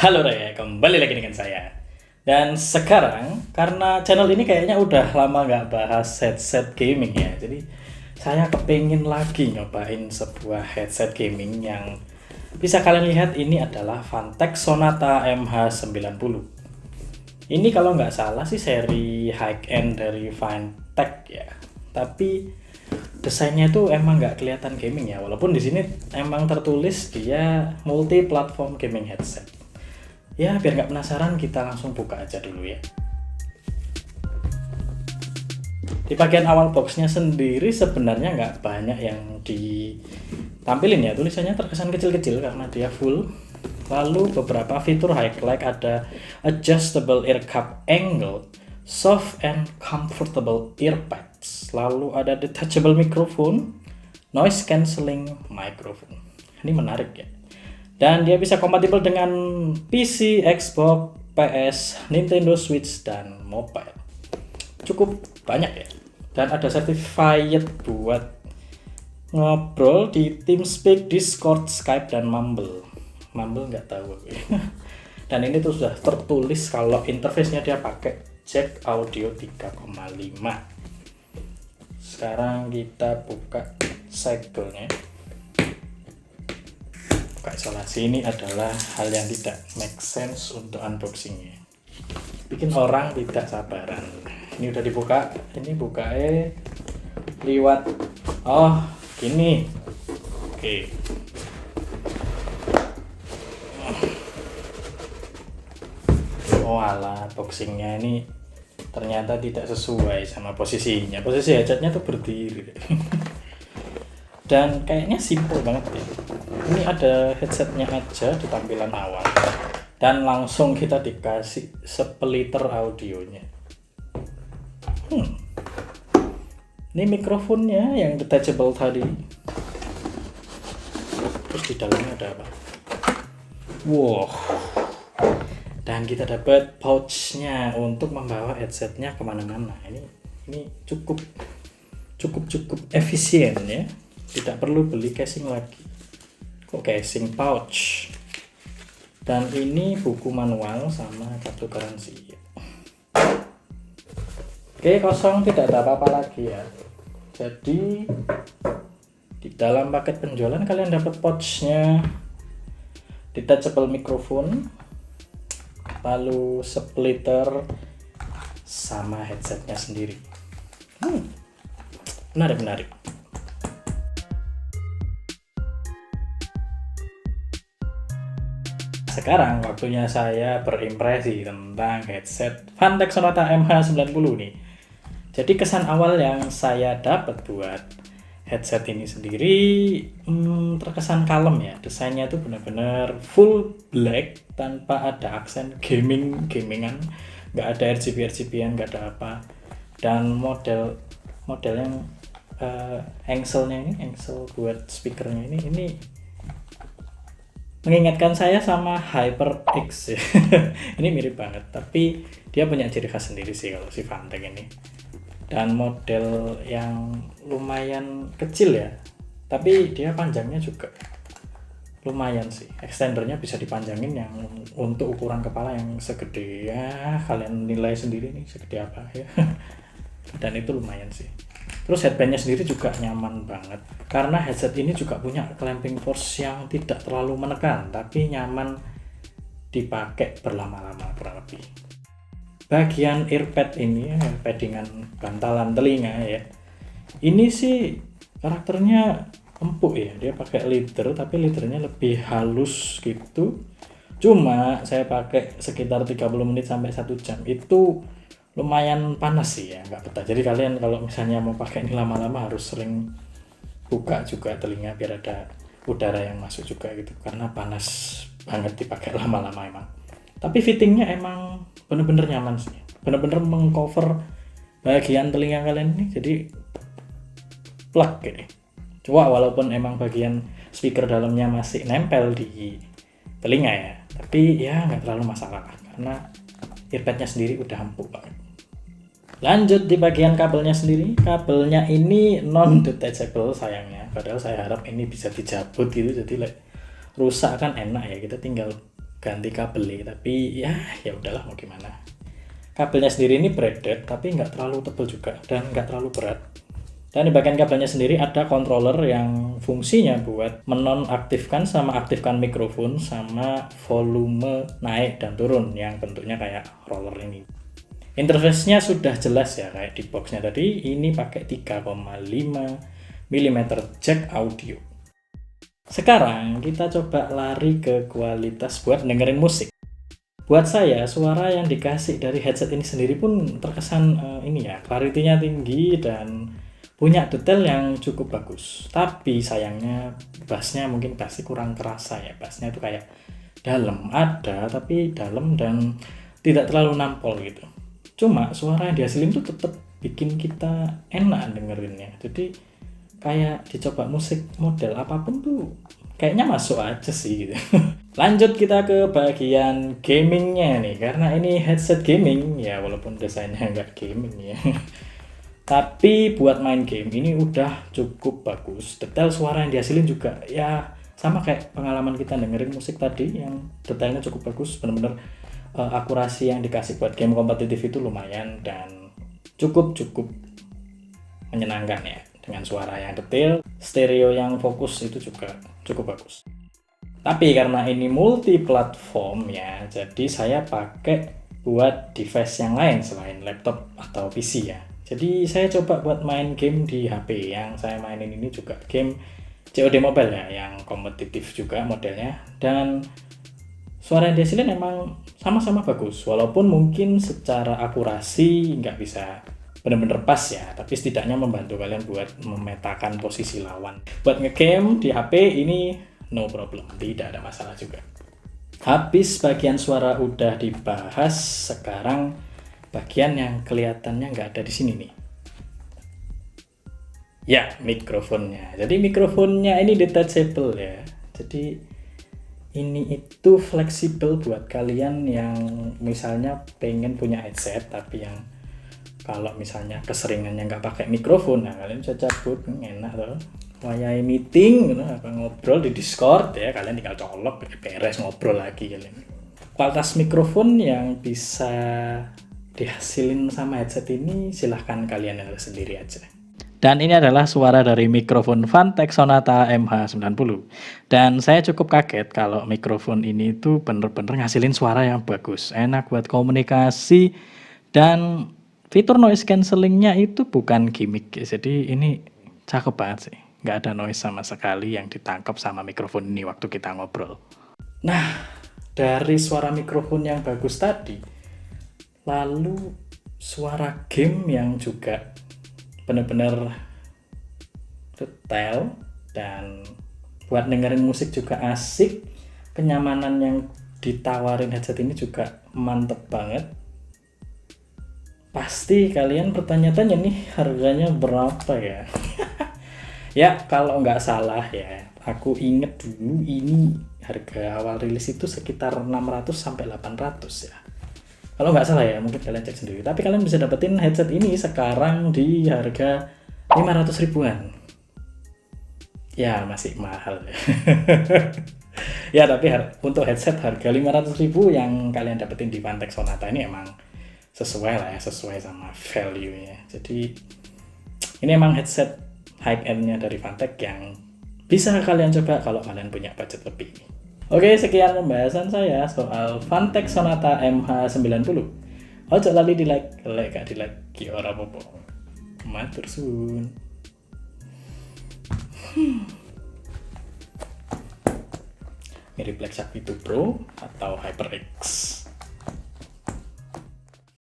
Halo Raya, kembali lagi dengan saya. Dan sekarang, karena channel ini kayaknya udah lama nggak bahas headset gaming ya. Jadi saya kepingin lagi nyobain sebuah headset gaming yang bisa kalian lihat ini adalah Fantech Sonata MH90. Ini kalau nggak salah sih seri high-end dari Fantech ya. Tapi desainnya itu emang nggak kelihatan gaming ya. Walaupun di sini emang tertulis dia multi-platform gaming headset. Ya, biar nggak penasaran, kita langsung buka aja dulu ya. Di bagian awal boxnya sendiri sebenarnya nggak banyak yang ditampilin ya. Tulisannya terkesan kecil-kecil karena dia full. Lalu beberapa fitur highlight ada adjustable ear cup angle, soft and comfortable earpads. Lalu ada detachable microphone, noise cancelling microphone. Ini menarik ya. Dan dia bisa kompatibel dengan PC, Xbox, PS, Nintendo Switch, dan mobile. Cukup banyak ya. Dan ada certified buat ngobrol di TeamSpeak, Discord, Skype, dan Mumble. Mumble nggak tahu. Dan ini tuh sudah tertulis kalau interface-nya dia pakai jack audio 3,5. Sekarang kita buka segel-nya. Isolasi ini adalah hal yang tidak make sense untuk unboxingnya, bikin orang tidak sabaran. Ini udah dibuka, ini bukanya liwat gini. Oke. Alah, boxingnya ini ternyata tidak sesuai sama posisinya. Posisi headsetnya tuh berdiri. Dan kayaknya simple banget ya. Ini ada headsetnya aja di tampilan awal, dan langsung kita dikasih splitter audionya. Ini mikrofonnya yang detachable tadi. Terus di dalamnya ada apa? Wow. Dan kita dapat pouchnya untuk membawa headsetnya kemana-mana. Ini cukup efisien ya. Tidak perlu beli casing lagi. Kok casing pouch? Dan ini buku manual sama kartu garansi. Oke, kosong, tidak ada apa-apa lagi ya. Jadi di dalam paket penjualan kalian dapat pouchnya, detachable microphone, lalu splitter sama headsetnya sendiri. Menarik. Sekarang waktunya saya berimpresi tentang headset Fantech Sonata MH90 nih. Jadi kesan awal yang saya dapat buat headset ini sendiri terkesan kalem ya. Desainnya tuh benar-benar full black tanpa ada aksen gamingan, nggak ada RGB-an, nggak ada apa. Dan model yang engsel buat speakernya ini mengingatkan saya sama HyperX ya. Ini mirip banget, tapi dia punya ciri khas sendiri sih kalau si Fantech ini. Dan model yang lumayan kecil ya, tapi dia panjangnya juga lumayan sih. Extendernya bisa dipanjangin yang untuk ukuran kepala yang segede ya, kalian nilai sendiri nih segede apa ya. Dan itu lumayan sih. Terus headbandnya sendiri juga nyaman banget, karena headset ini juga punya clamping force yang tidak terlalu menekan tapi nyaman dipakai berlama-lama kurang lebih. Bagian earpad ini ya, paddingan bantalan telinga ya, ini sih karakternya empuk ya, dia pakai leather tapi leathernya lebih halus gitu. Cuma saya pakai sekitar 30 menit sampai 1 jam, itu lumayan panas sih ya, nggak betah. Jadi kalian kalau misalnya mau pakai ini lama-lama harus sering buka juga telinga biar ada udara yang masuk juga gitu, karena panas banget dipakai lama-lama emang. Tapi fittingnya emang bener-bener nyaman sih, bener-bener mengcover bagian telinga kalian ini, jadi plug gini. Coba walaupun emang bagian speaker dalamnya masih nempel di telinga ya, tapi ya nggak terlalu masalah karena earpadnya sendiri udah empuk banget. Lanjut di bagian kabelnya sendiri, kabelnya ini non detachable sayangnya, padahal saya harap ini bisa dicabut gitu, jadi rusak kan enak ya, kita tinggal ganti kabel, tapi ya udahlah mau gimana. Kabelnya sendiri ini braided tapi nggak terlalu tebal juga dan nggak terlalu berat. Dan di bagian kabelnya sendiri ada controller yang fungsinya buat menonaktifkan sama aktifkan mikrofon sama volume naik dan turun yang bentuknya kayak roller ini. Interface-nya sudah jelas ya kayak di box-nya tadi. Ini pakai 3,5 mm jack audio. Sekarang kita coba lari ke kualitas buat dengerin musik. Buat saya, suara yang dikasih dari headset ini sendiri pun terkesan clarity-nya tinggi dan punya detail yang cukup bagus. Tapi sayangnya bassnya mungkin pasti kurang kerasa ya. Bassnya itu kayak dalam, ada tapi dalam dan tidak terlalu nampol gitu. Cuma suara yang dihasilin tuh tetap bikin kita enak dengerinnya. Jadi kayak dicoba musik model apapun tuh kayaknya masuk aja sih gitu. Lanjut kita ke bagian gamingnya nih, karena ini headset gaming ya, walaupun desainnya nggak gaming ya. Tapi buat main game ini udah cukup bagus. Detail suara yang dihasilin juga ya sama kayak pengalaman kita dengerin musik tadi yang detailnya cukup bagus. Bener-bener akurasi yang dikasih buat game kompetitif itu lumayan dan cukup menyenangkan ya. Dengan suara yang detail, stereo yang fokus itu juga cukup bagus. Tapi karena ini multi platform ya, jadi saya pakai buat device yang lain selain laptop atau PC ya. Jadi saya coba buat main game di HP. Yang saya mainin ini juga game COD Mobile ya, yang kompetitif juga modelnya. Dan suara yang dihasilin emang sama-sama bagus. Walaupun mungkin secara akurasi nggak bisa bener-bener pas ya, tapi setidaknya membantu kalian buat memetakan posisi lawan. Buat ngegame di HP ini no problem, tidak ada masalah juga. Habis bagian suara udah dibahas, sekarang bagian yang kelihatannya nggak ada di sini nih. Ya, mikrofonnya. Jadi mikrofonnya ini detachable ya. Jadi ini itu fleksibel buat kalian yang misalnya pengen punya headset tapi yang kalau misalnya keseringannya nggak pakai mikrofon, nah kalian bisa cabut, enak loh. Wayai meeting, ngobrol di Discord ya, kalian tinggal colok, beres ngobrol lagi kalian. Kualitas mikrofon yang bisa dihasilin sama headset ini silahkan kalian lihat sendiri aja. Dan ini adalah suara dari mikrofon Fantech Sonata MH90. Dan saya cukup kaget kalau mikrofon ini tuh bener-bener ngasilin suara yang bagus, enak buat komunikasi, dan fitur noise cancellingnya itu bukan gimmick. Jadi ini cakep banget sih. Nggak ada noise sama sekali yang ditangkap sama mikrofon ini waktu kita ngobrol. Nah, dari suara mikrofon yang bagus tadi, lalu suara game yang juga benar-benar detail dan buat dengerin musik juga asik. Kenyamanan yang ditawarin headset ini juga mantep banget. Pasti kalian bertanya-tanya nih, harganya berapa ya? Ya, kalau nggak salah ya, aku inget dulu ini harga awal rilis itu sekitar 600 sampai 800 ya. Kalau nggak salah ya, mungkin kalian cek sendiri. Tapi kalian bisa dapetin headset ini sekarang di harga 500 ribuan. Ya, masih mahal ya. Ya, tapi untuk headset harga 500 ribu yang kalian dapetin di Fantech Sonata ini emang sesuai lah ya, sesuai sama value-nya. Jadi ini emang headset high-end-nya dari Fantech yang bisa kalian coba kalau kalian punya budget lebih. Oke, sekian pembahasan saya soal Fantech Sonata MH90. Ojo lali di like, gak di like, ki ora apa-apa. Matur suwun. Mirip Lexus V2 Pro atau HyperX.